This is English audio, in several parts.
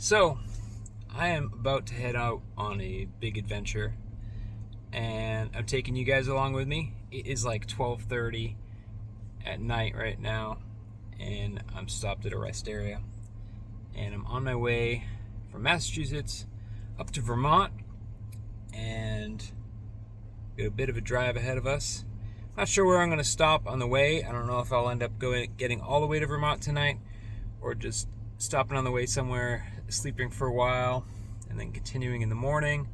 So, I am about to head out on a big adventure, and I'm taking you guys along with me. It is like 12:30 at night right now, and I'm stopped at a rest area, and I'm on my way from Massachusetts up to Vermont, and got a bit of a drive ahead of us. Not sure where I'm going to stop on the way. I don't know if I'll end up getting all the way to Vermont tonight, or just stopping on the way somewhere, sleeping for a while, and then continuing in the morning.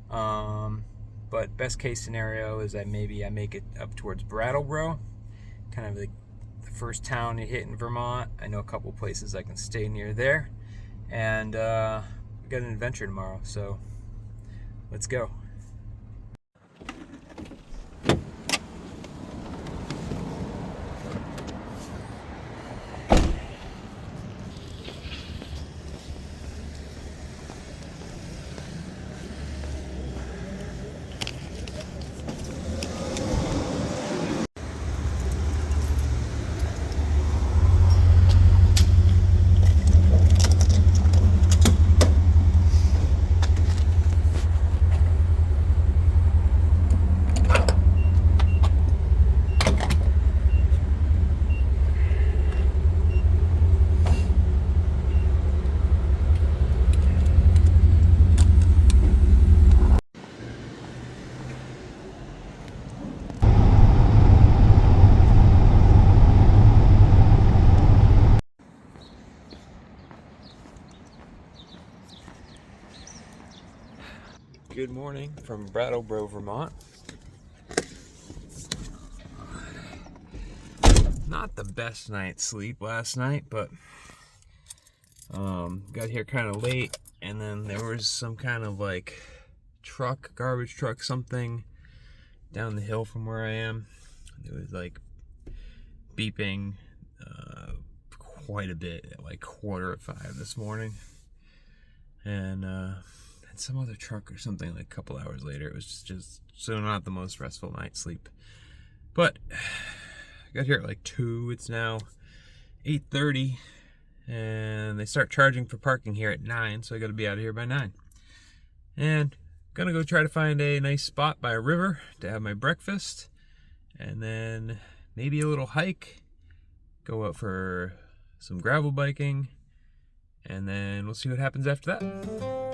But best case scenario is that maybe I make it up towards Brattleboro, kind of the first town you hit in Vermont. I know a couple places I can stay near there, and we got an adventure tomorrow, so let's go. Good morning from Brattleboro, Vermont. Not the best night's sleep last night, but got here kind of late, and then there was some kind of like garbage truck, something down the hill from where I am. It was like beeping quite a bit at like 4:45 this morning, and some other truck or something like a couple hours later. It was just so not the most restful night's sleep. But I got here at like 2. It's now 8:30, and they start charging for parking here at 9, so I got to be out of here by 9. And gonna go try to find a nice spot by a river to have my breakfast, and then maybe a little hike, go out for some gravel biking, and then we'll see what happens after that.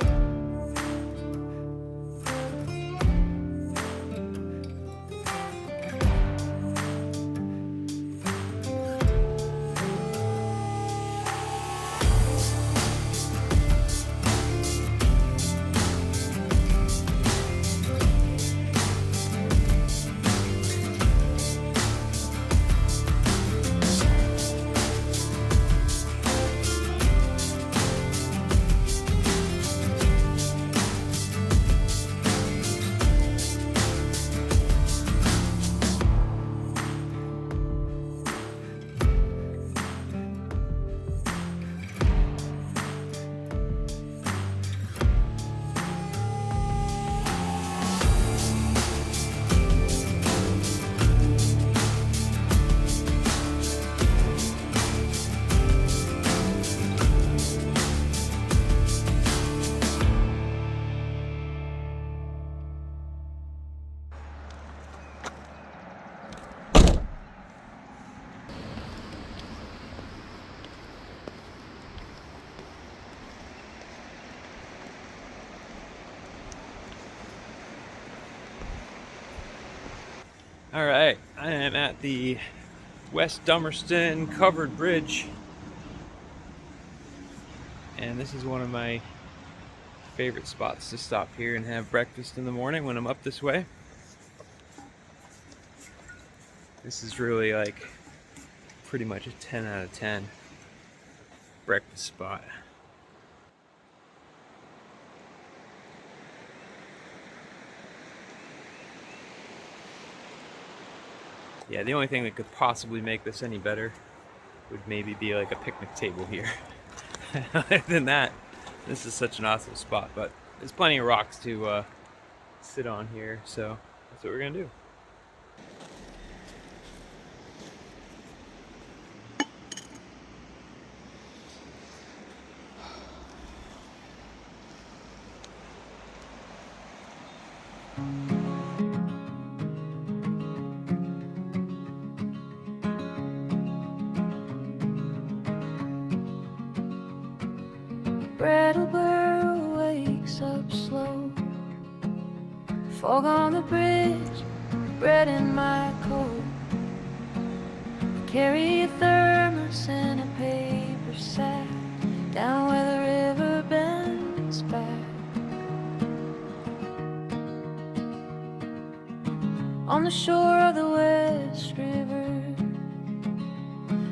All right, I am at the West Dummerston covered bridge, and this is one of my favorite spots to stop here and have breakfast in the morning when I'm up this way. This is really like pretty much a 10 out of 10 breakfast spot. Yeah, the only thing that could possibly make this any better would maybe be like a picnic table here. Other than that, this is such an awesome spot, but there's plenty of rocks to sit on here, so that's what we're gonna do. walk on the bridge, bread in my coat, carry a thermos and a paper sack down where the river bends back. On the shore of the West River,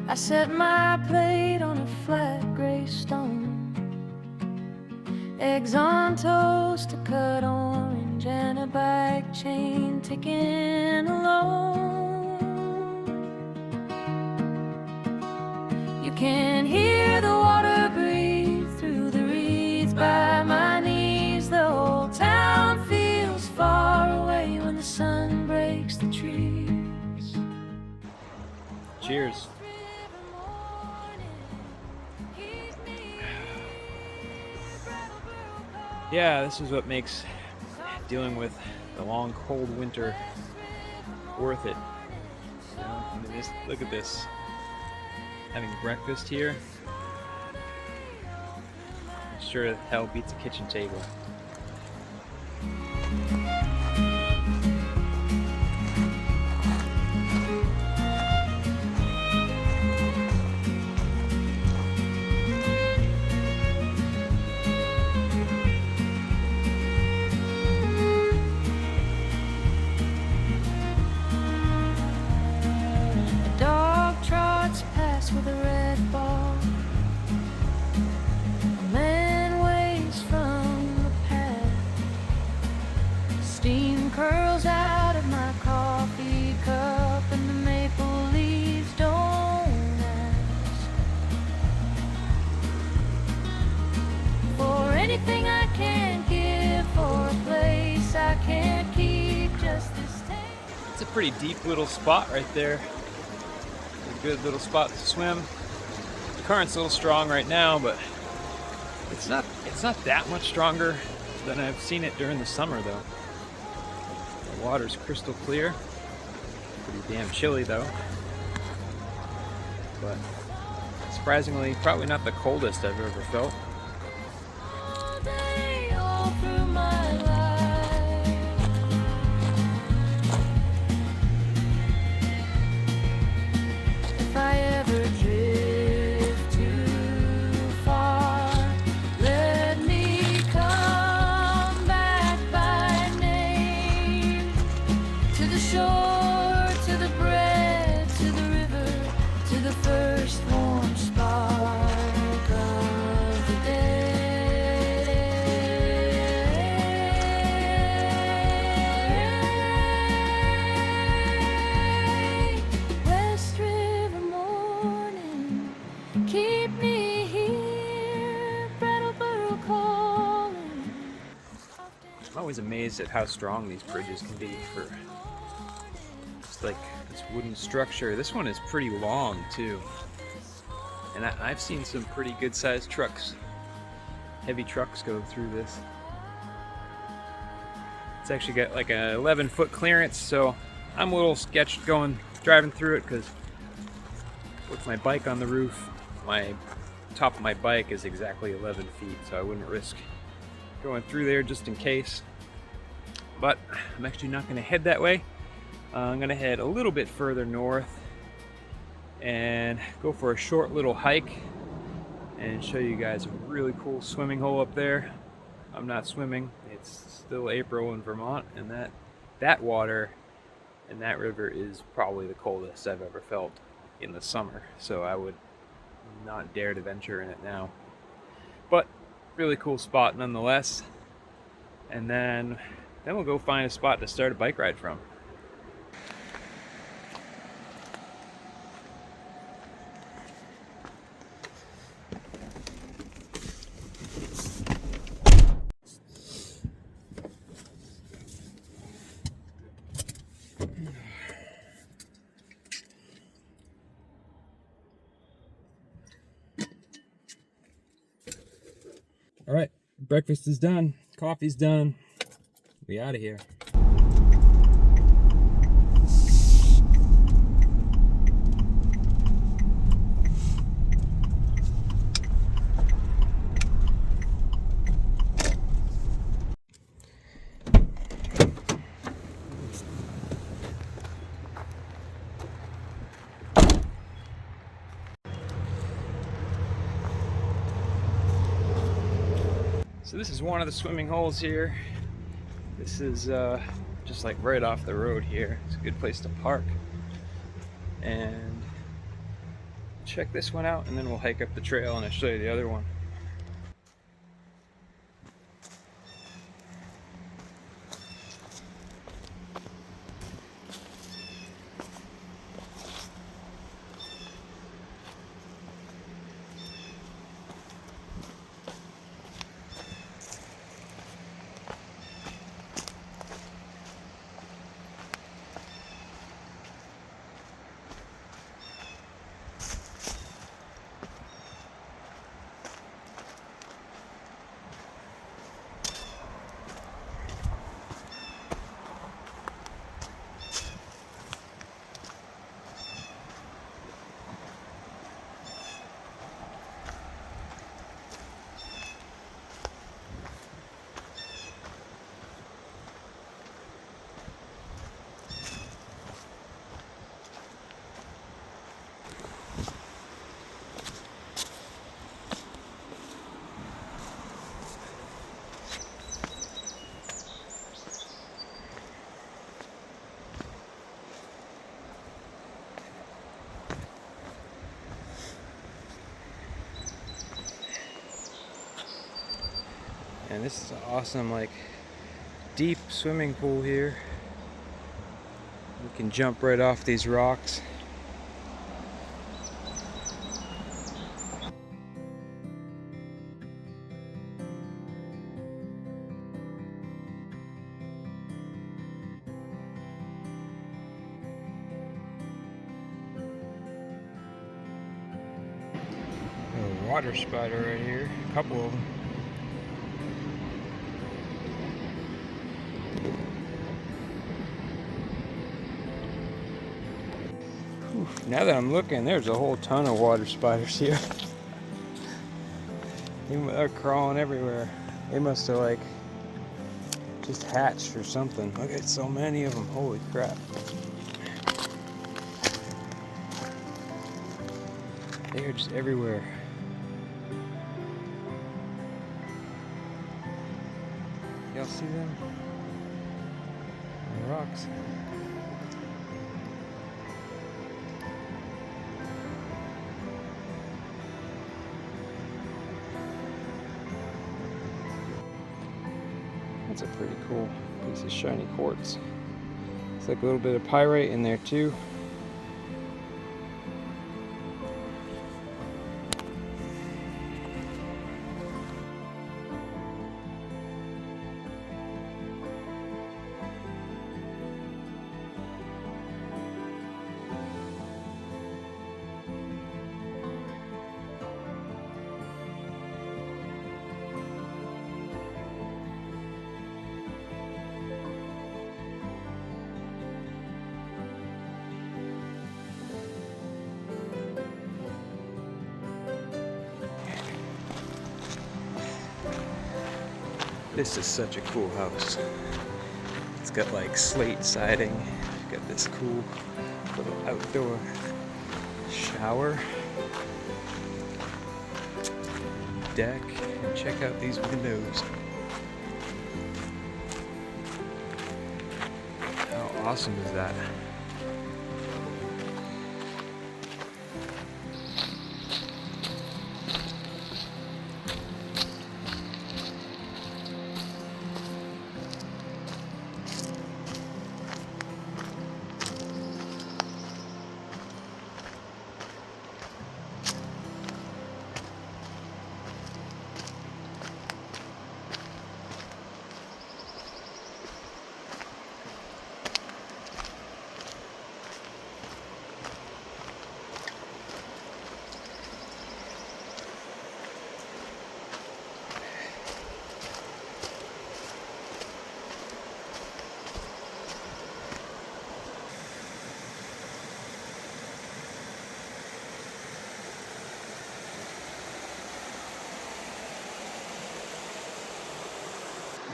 I set my plate on a flat gray stone, eggs on toast, a cut orange, and a bike chain ticking alone. You can hear the water breathe through the reeds by my knees. The whole town feels far away when the sun breaks the trees. Cheers. Yeah, this is what makes dealing with the long cold winter worth it. You know, I mean, look at this. Having breakfast here, I'm sure the hell beats a kitchen table. With a red ball, a man waves from the path. Steam curls out of my coffee cup, and the maple leaves don't ask for anything I can't give, for a place I can't keep. Just this taste. It's a pretty deep little spot right there. Good little spot to swim. The current's a little strong right now, but it's not that much stronger than I've seen it during the summer though. The water's crystal clear. Pretty damn chilly though. But surprisingly, probably not the coldest I've ever felt. All day, all through my life. If I ever drift too far, let me come back by name. To the shore, to the bread, to the river, to the first warm spark of the day. West River morning, keep me here, Brattleboro calling. I'm always amazed at how strong these bridges can be for just like this wooden structure. This one is pretty long too. And I've seen some pretty good sized trucks, heavy trucks go through this. It's actually got like a 11-foot clearance, so I'm a little sketched driving through it because with my bike on the roof, my top of my bike is exactly 11 feet, so I wouldn't risk going through there just in case. But I'm actually not going to head that way. I'm going to head a little bit further north and go for a short little hike and show you guys a really cool swimming hole up there. I'm not swimming, it's still April in Vermont, and that water in that river is probably the coldest I've ever felt in the summer, so I would not dare to venture in it now. But really cool spot nonetheless. And then we'll go find a spot to start a bike ride from. All right, breakfast is done, coffee's done. We out of here. So this is one of the swimming holes here. This is just like right off the road here. It's a good place to park. And check this one out, and then we'll hike up the trail and I'll show you the other one. And this is an awesome, like, deep swimming pool here. We can jump right off these rocks. A water spider right here, a couple of them. Now that I'm looking, there's a whole ton of water spiders here. They're crawling everywhere. They must have like just hatched or something. Look at so many of them. Holy crap. They're just everywhere. Y'all see them? On the rocks. That's a pretty cool piece of shiny quartz. It's like a little bit of pyrite in there too. This is such a cool house. It's got like slate siding. Got this cool little outdoor shower, deck, and check out these windows. How awesome is that?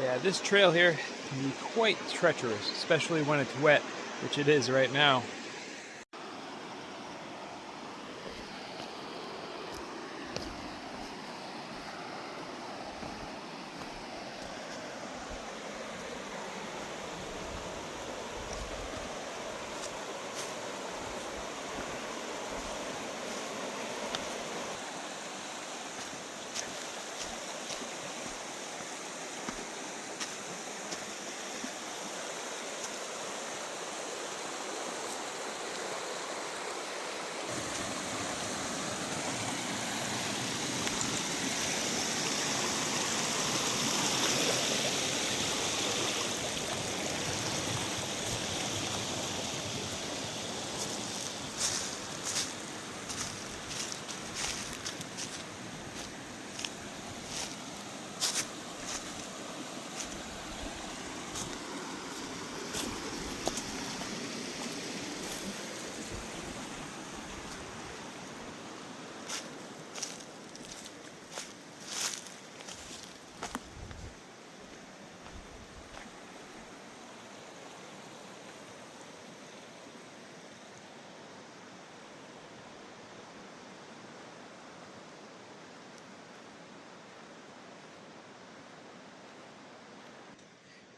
Yeah, this trail here can be quite treacherous, especially when it's wet, which it is right now.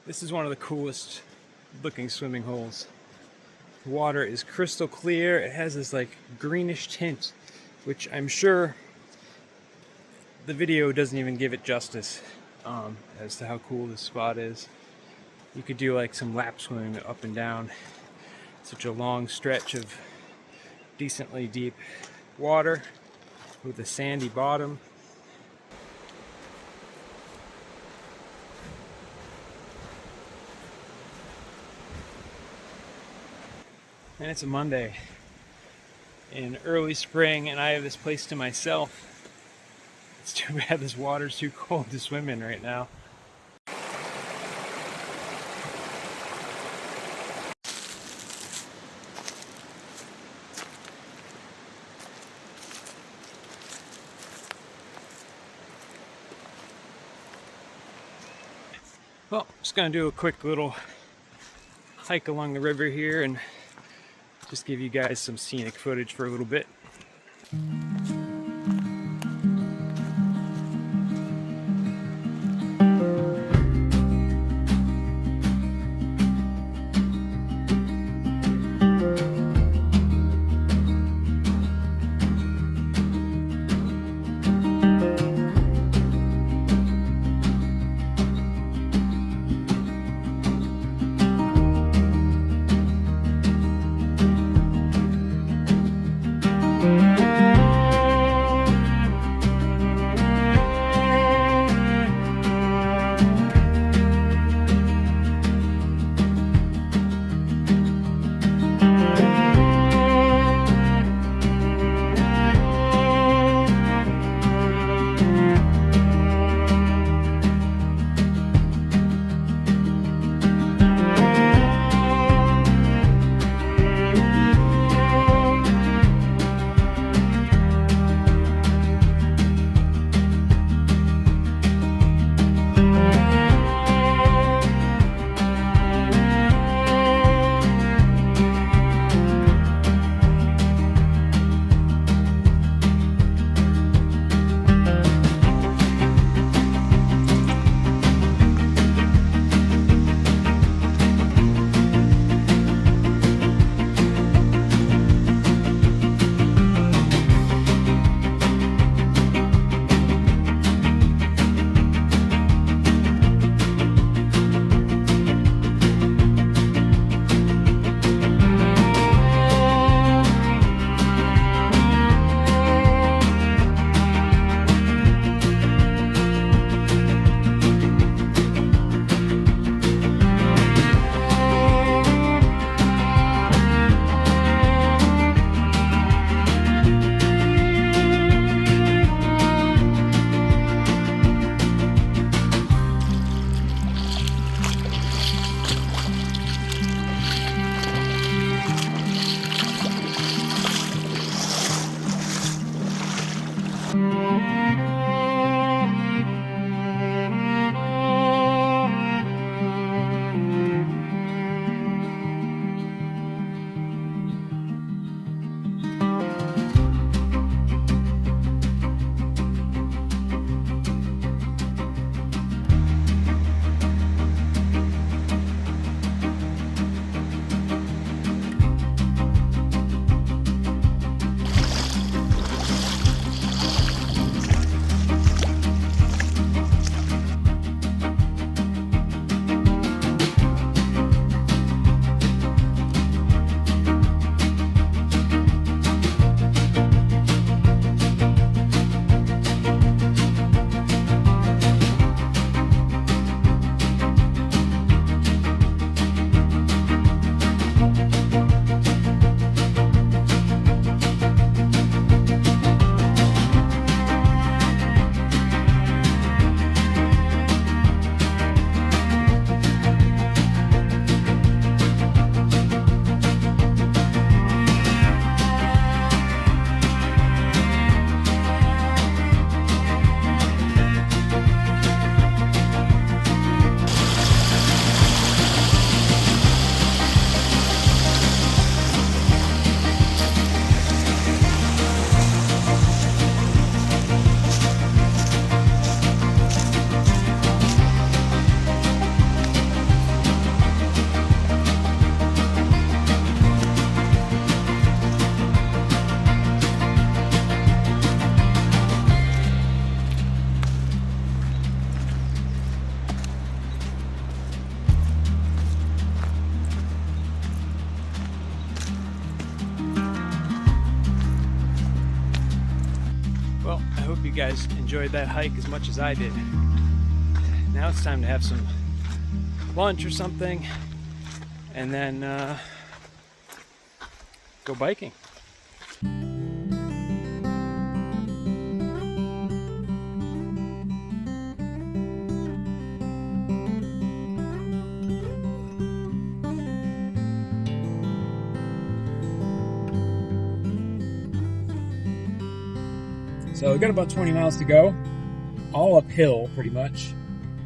This is one of the coolest looking swimming holes. The water is crystal clear. It has this like greenish tint, which I'm sure the video doesn't even give it justice as to how cool this spot is. You could do like some lap swimming up and down such a long stretch of decently deep water with a sandy bottom. And it's a Monday in early spring, and I have this place to myself. It's too bad this water's too cold to swim in right now. Well, I'm just gonna do a quick little hike along the river here and just give you guys some scenic footage for a little bit. guys enjoyed that hike as much as I did. Now it's time to have some lunch or something, and then go biking. So we got about 20 miles to go, all uphill pretty much,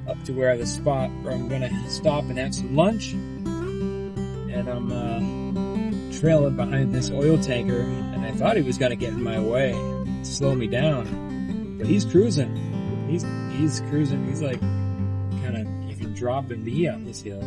up to where the spot where I'm gonna stop and have some lunch. And I'm trailing behind this oil tanker, and I thought he was gonna get in my way, slow me down, but he's cruising. He's cruising. He's like kind of even dropping me on this hill.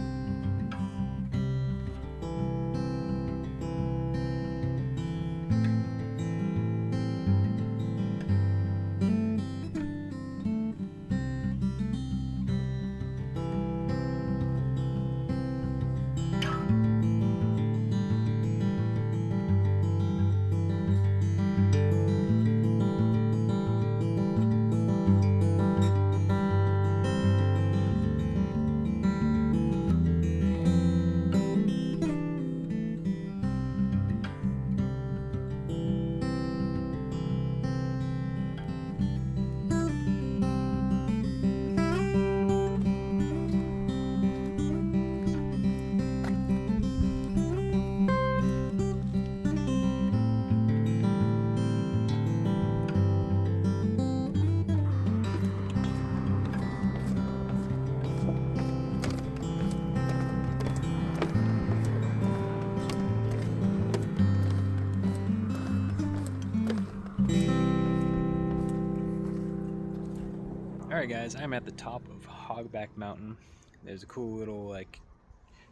Alright guys, I'm at the top of Hogback Mountain. There's a cool little like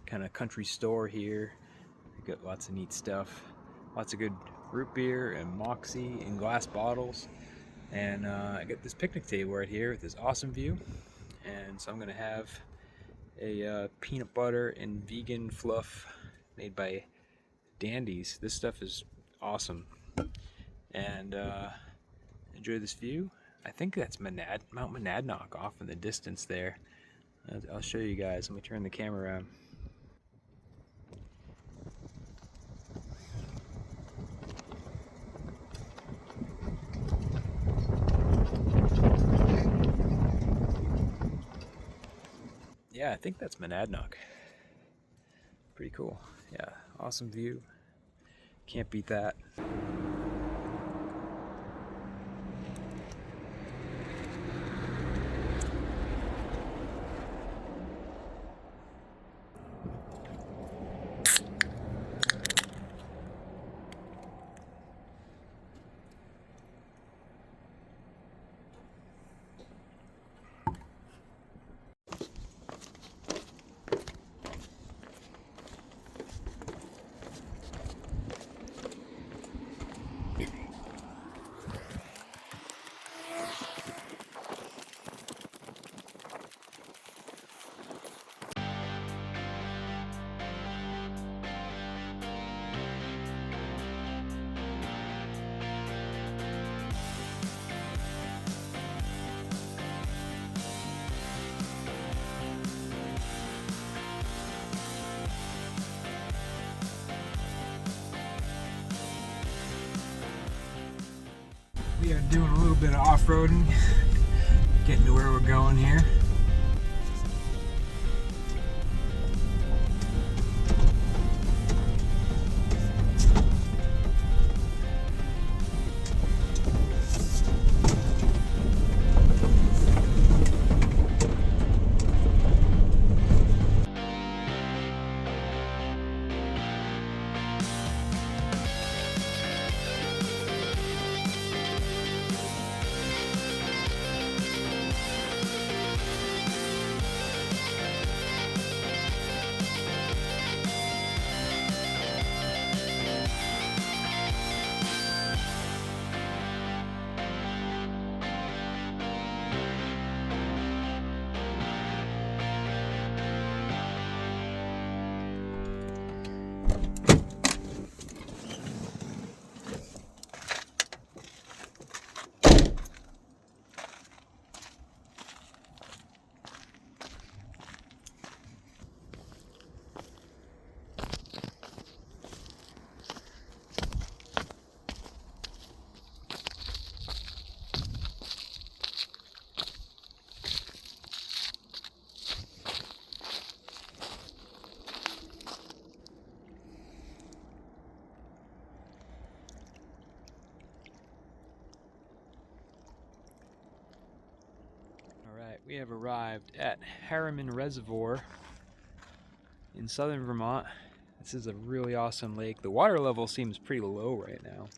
kind of country store here. We got lots of neat stuff. Lots of good root beer and Moxie in glass bottles. And I got this picnic table right here with this awesome view. And so I'm going to have a peanut butter and vegan fluff made by Dandies. This stuff is awesome. And enjoy this view. I think that's Mount Monadnock off in the distance there. I'll show you guys. Let me turn the camera around. Yeah, I think that's Monadnock. Pretty cool. Yeah, awesome view. Can't beat that. We are doing a little bit of off-roading, getting to where we're going here. We have arrived at Harriman Reservoir in southern Vermont. This is a really awesome lake. The water level seems pretty low right now,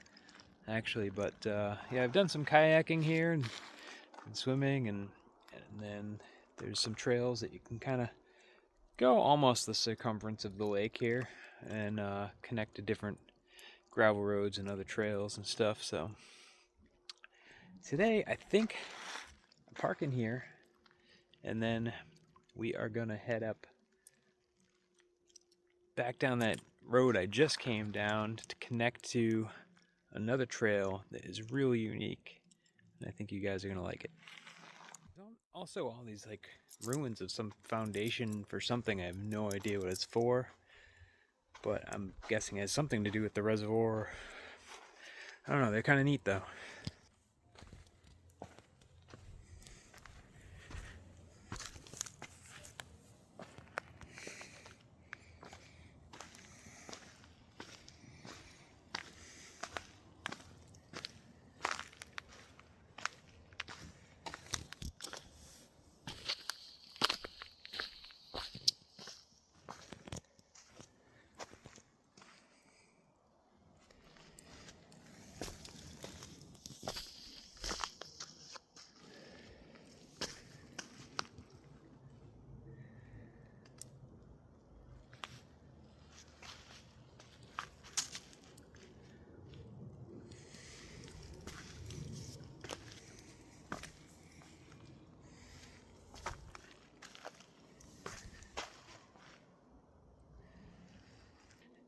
actually, but yeah, I've done some kayaking here and swimming, and then there's some trails that you can kind of go almost the circumference of the lake here and connect to different gravel roads and other trails and stuff. So today I think I'm parking here, and then we are gonna head up back down that road I just came down to connect to another trail that is really unique, and I think you guys are gonna like it. Also, all these like ruins of some foundation for something. I have no idea what it's for, but I'm guessing it has something to do with the reservoir. I don't know, they're kind of neat though.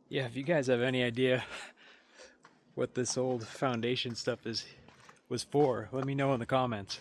Yeah, if you guys have any idea what this old foundation stuff was for, let me know in the comments.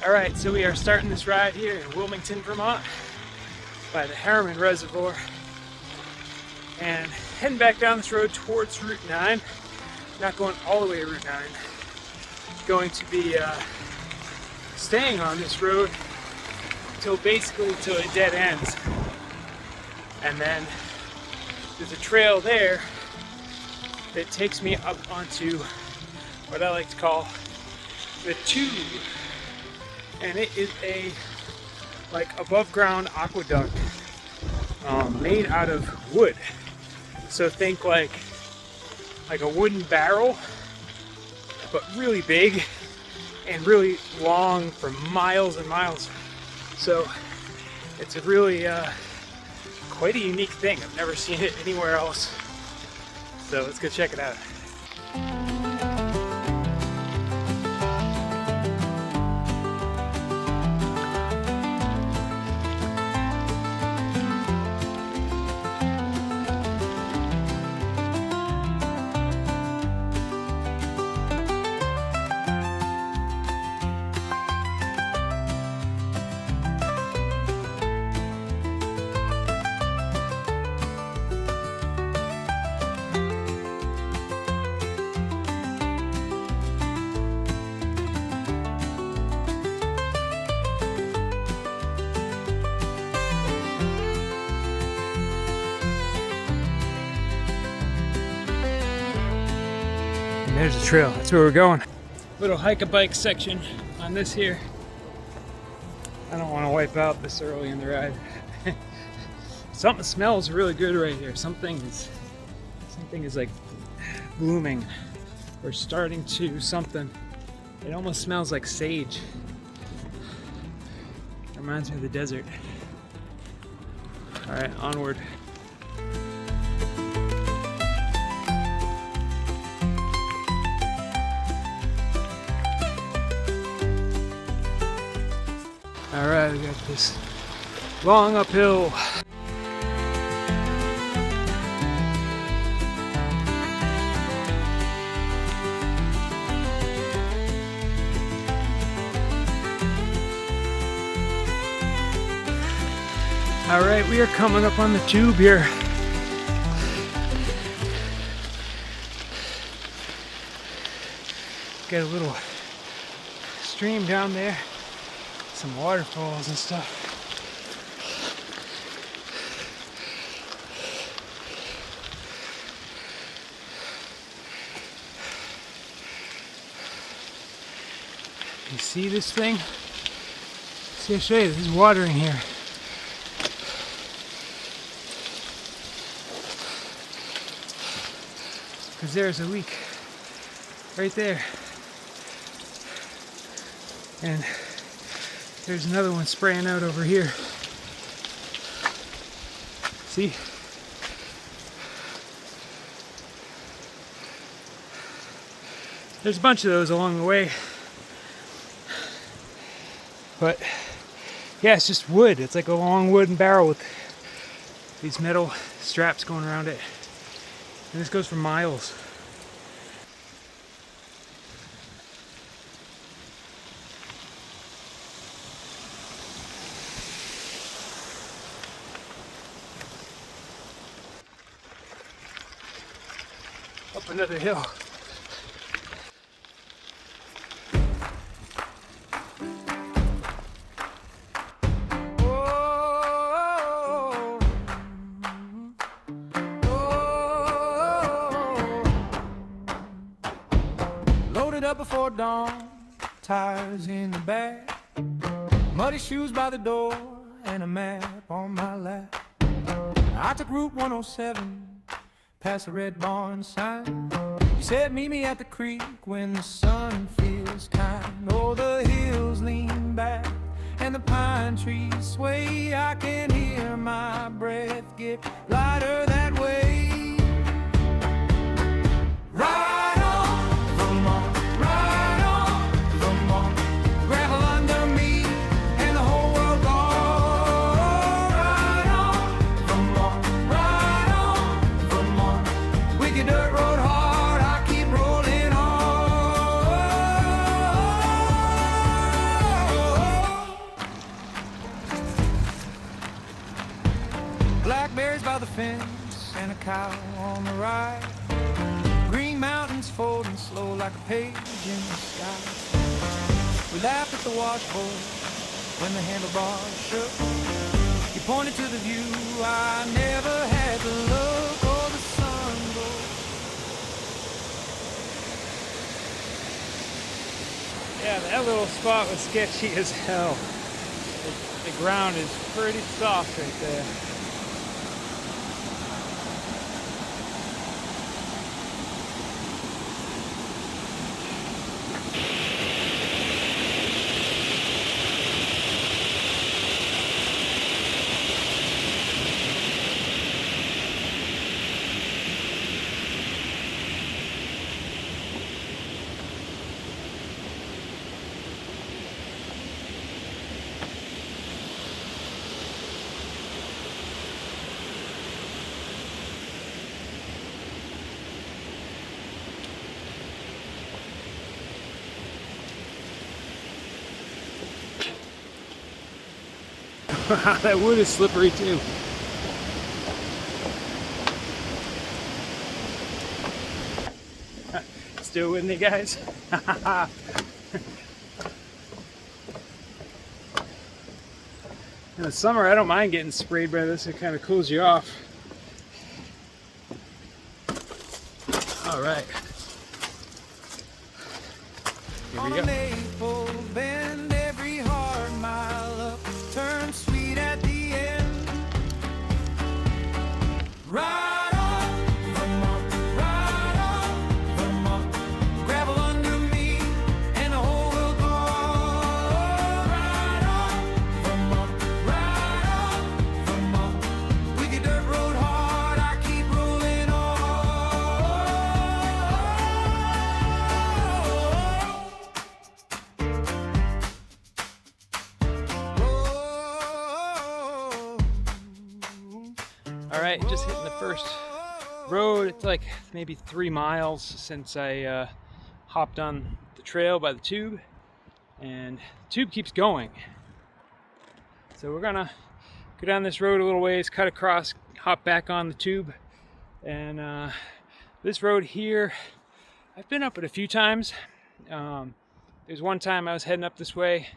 Alright, so we are starting this ride here in Wilmington, Vermont by the Harriman Reservoir and heading back down this road towards Route 9. Not going all the way to Route 9. Going to be staying on this road till it dead ends. And then there's a trail there that takes me up onto what I like to call the Tube. And it is a like above ground aqueduct made out of wood. So think like a wooden barrel, but really big and really long for miles and miles. So it's a really quite a unique thing. I've never seen it anywhere else. So let's go check it out. There's the trail, that's where we're going. Little hike-a-bike section on this here. I don't want to wipe out this early in the ride. Something smells really good right here. Something is like blooming We're starting to something. It almost smells like sage. Reminds me of the desert. All right, onward. All right, we got this long uphill. All right, we are coming up on the tube here. Got a little stream down there, some waterfalls and stuff. You see this thing? See, I'll show you, there's water in here. Because there's a leak right there. And there's another one spraying out over here. See? There's a bunch of those along the way. But yeah, it's just wood. It's like a long wooden barrel with these metal straps going around it. And this goes for miles. Up another hill. Up before dawn, tires in the back, muddy shoes by the door, and a map on my lap. I took Route 107, past the red barn sign. You said meet me at the creek when the sun feels kind. Oh, the hills lean back and the pine trees sway. I can hear my breath get lighter that way. Right. Blackberries by the fence and a cow on the right. Green mountains folding slow like a page in the sky. We laughed at the washboard when the handlebars shook. You pointed to the view, I never had to look. Oh, the sun goes. Yeah, that little spot was sketchy as hell. The ground is pretty soft right there. That wood is slippery too. Still with me, guys? In the summer, I don't mind getting sprayed by this. It kind of cools you off. All right. Here we go. Bend every hard mile up, turn sweet at the end. Right on, Vermont, right on, Vermont. All right, just hitting the first road. It's like maybe 3 miles since I hopped on the trail by the tube, and the tube keeps going. So we're gonna go down this road a little ways, cut across, hop back on the tube, and this road here, I've been up it a few times. There's one time I was heading up this way,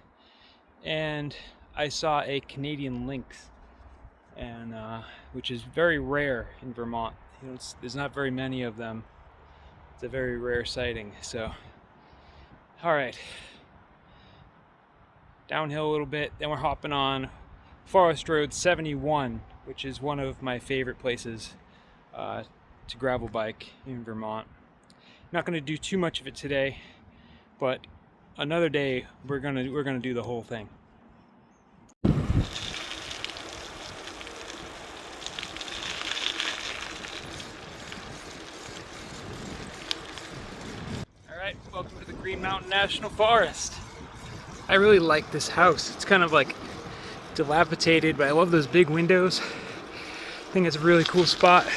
and I saw a Canadian lynx, and which is very rare in Vermont. You know, there's not very many of them. It's a very rare sighting. So, all right, downhill a little bit, then we're hopping on Forest Road 71, which is one of my favorite places to gravel bike in Vermont. Not going to do too much of it today, but another day we're gonna do the whole thing. Alright, welcome to the Green Mountain National Forest. I really like this house. It's kind of like dilapidated, but I love those big windows. I think it's a really cool spot.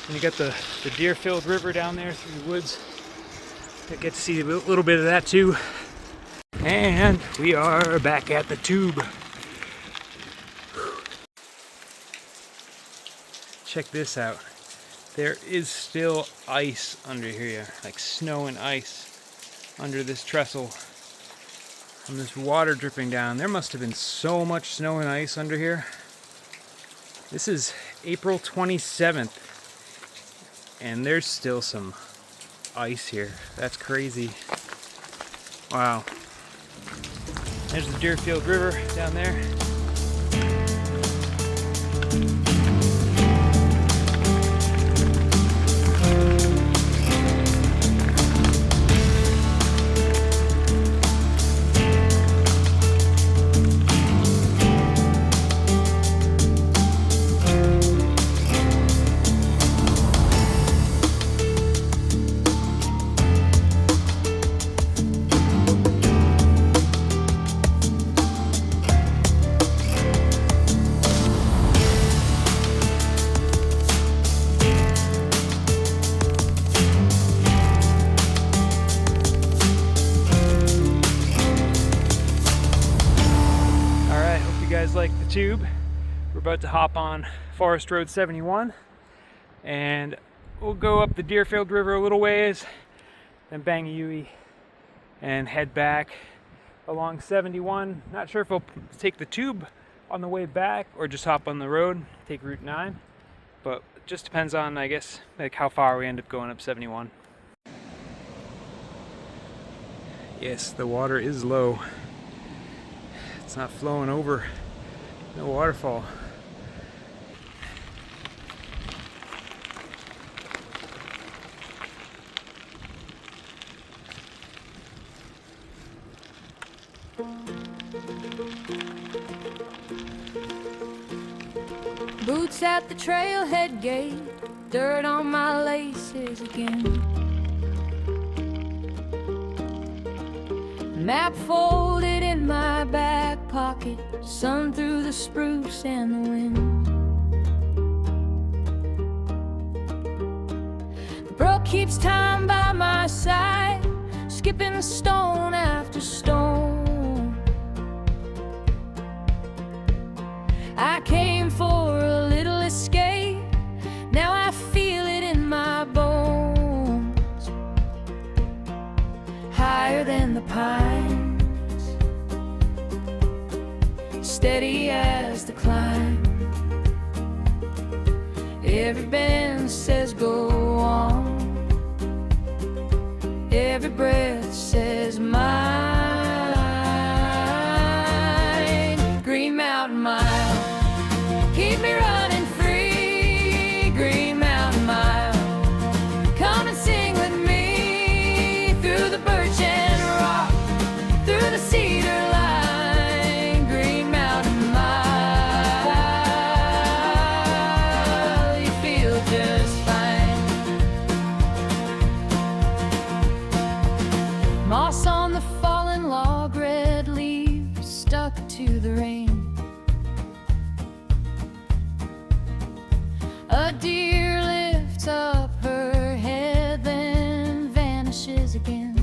And you got the Deerfield River down there through the woods. I get to see a little bit of that too. And we are back at the tube. Check this out. There is still ice under here, like snow and ice under this trestle. And this water dripping down. There must have been so much snow and ice under here. This is April 27th, and there's still some ice here. That's crazy. Wow. There's the Deerfield River down there. Like the tube, we're about to hop on Forest Road 71, and we'll go up the Deerfield River a little ways, then bang a U-ey and head back along 71. Not sure if we'll take the tube on the way back or just hop on the road, take Route 9, but it just depends on, I guess, like how far we end up going up 71. Yes, the water is low. It's not flowing over. No waterfall. Boots at the trailhead gate, dirt on my laces again. Map folded in my back pocket, sun through the spruce and the wind. The brook keeps time by my side, skipping stone after stone. I came for a little escape, now I feel it in my bones. Higher than the pines, steady as the climb. Every bend says go on, every breath says mine. Green Mountain Mile, keep me running free. Green Mountain Mile, come and sing with me. Through the birch and rock, through the cedar line. Moss on the fallen log, red leaves stuck to the rain. A deer lifts up her head, then vanishes again.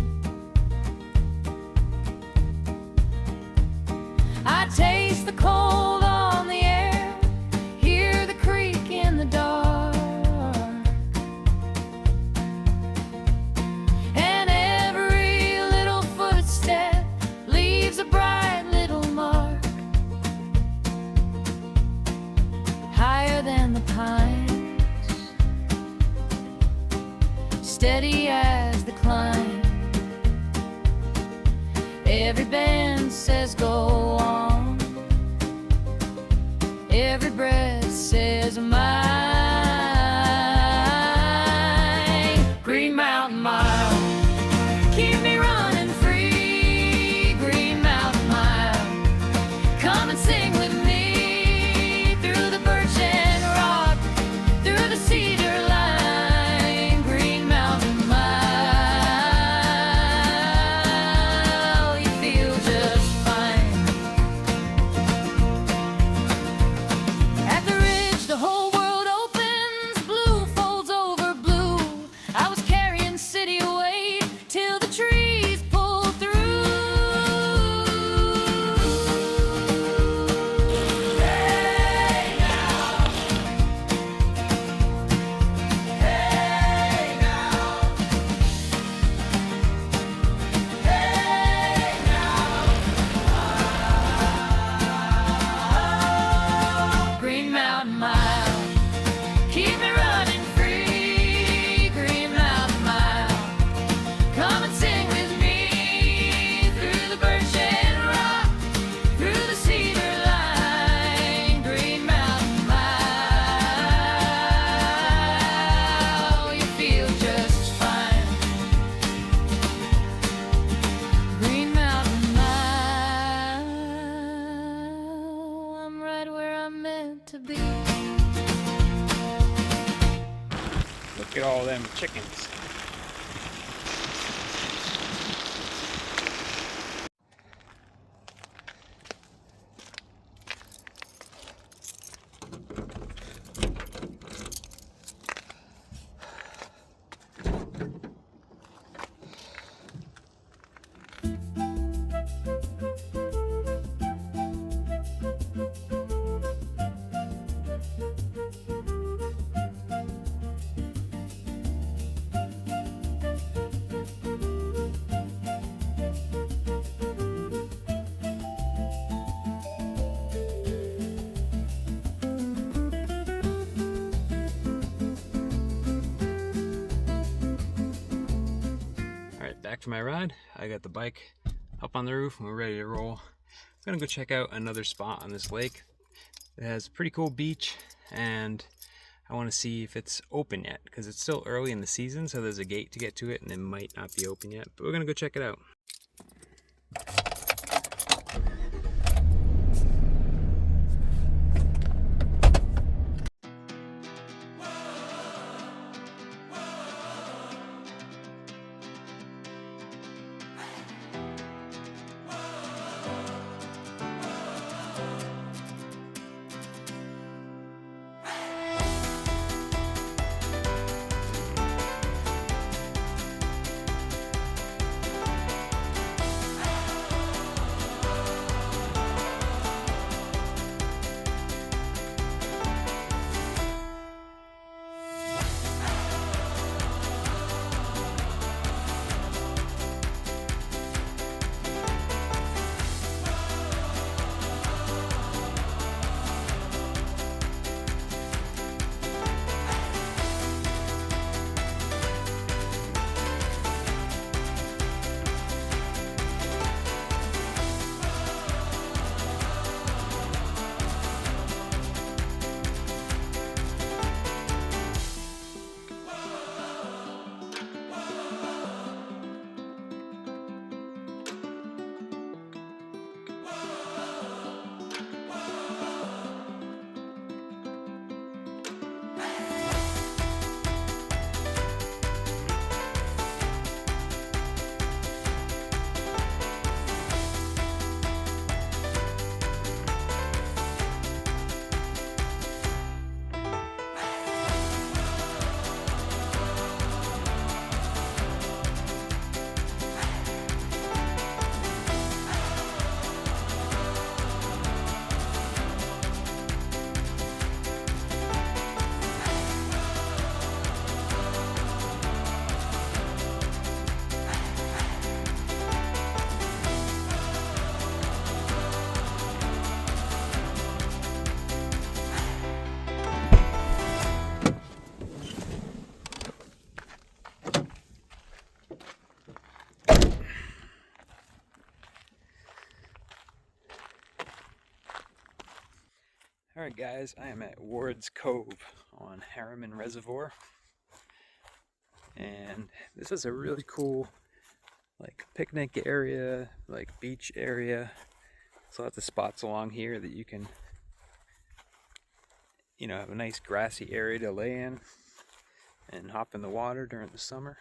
I taste the cold on the air, hear the creak in the dark, and every little footstep leaves a bright little mark. Higher than the pines, steady as the climb. Every band says go on, every breath says mine. Green Mountain Mile, keep me running free. Green Mountain Mile, come and sing with me. Through the birch and rock, through the cedar line. Green Mountain Mile, you feel just fine. At the ridge, the whole world opens. Blue folds over blue. I was carrying city weight till the trees pulled through. Hey now, hey now, hey now. Green Mountain Mile, keep me running free. Green Mountain Mile, come and sing with me. Through the birch and rock, through the cedar line. Green Mountain Mile, you feel just fine. Green Mountain Mile, I'm right where I'm meant to be. Look at all them chickens. Alright, back from my ride. I got the bike up on the roof and we're ready to roll. I'm gonna go check out another spot on this lake. It has a pretty cool beach and I want to see if it's open yet because it's still early in the season, so there's a gate to get to it and it might not be open yet, but we're gonna go check it out. Alright guys, I am at Ward's Cove on Harriman Reservoir, and this is a really cool like picnic area, like beach area. There's lots of spots along here that you can, you know, have a nice grassy area to lay in and hop in the water during the summer.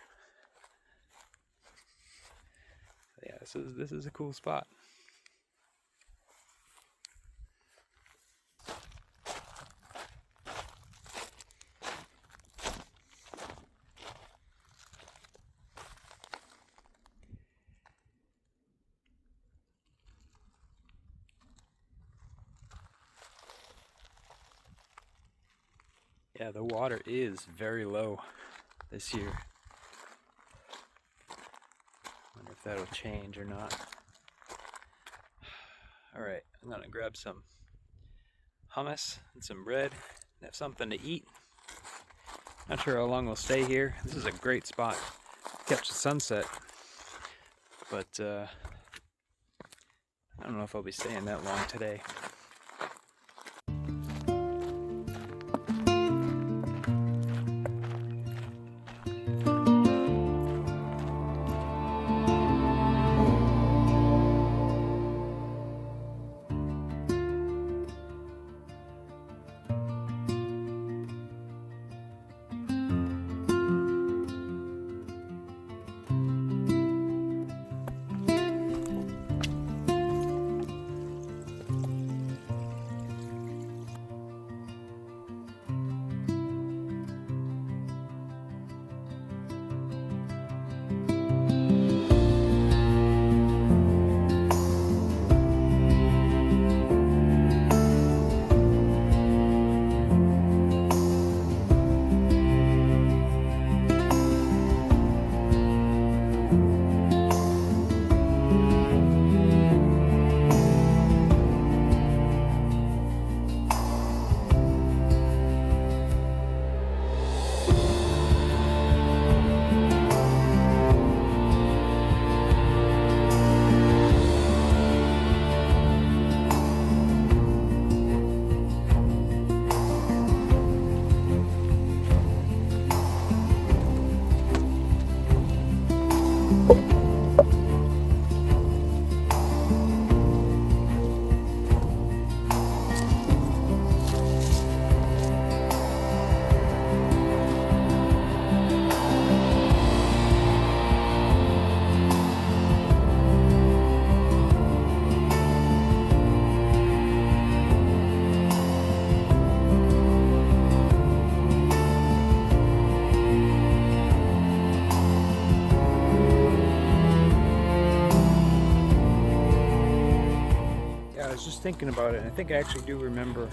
Yeah, this is a cool spot. Yeah, the water is very low this year. Wonder if that'll change or not. Alright, I'm gonna grab some hummus and some bread and have something to eat. Not sure how long we'll stay here. This is a great spot to catch the sunset, but I don't know if I'll be staying that long today. Just thinking about it, and I think I actually do remember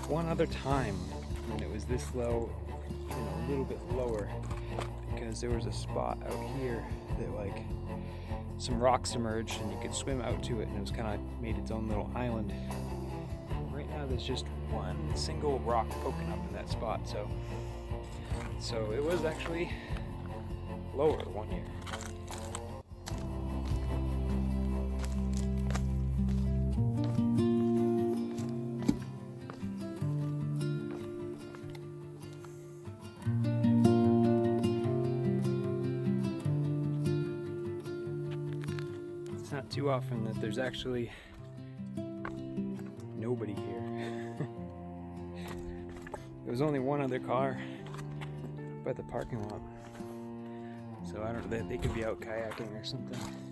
one other time when it was this low, you know, a little bit lower, because there was a spot out here that like some rocks emerged and you could swim out to it, and it was kind of made its own little island. Right now there's just one single rock poking up in that spot, so it was actually lower one year. It's not too often that there's actually nobody here. There was only one other car by the parking lot, so I don't know, they could be out kayaking or something.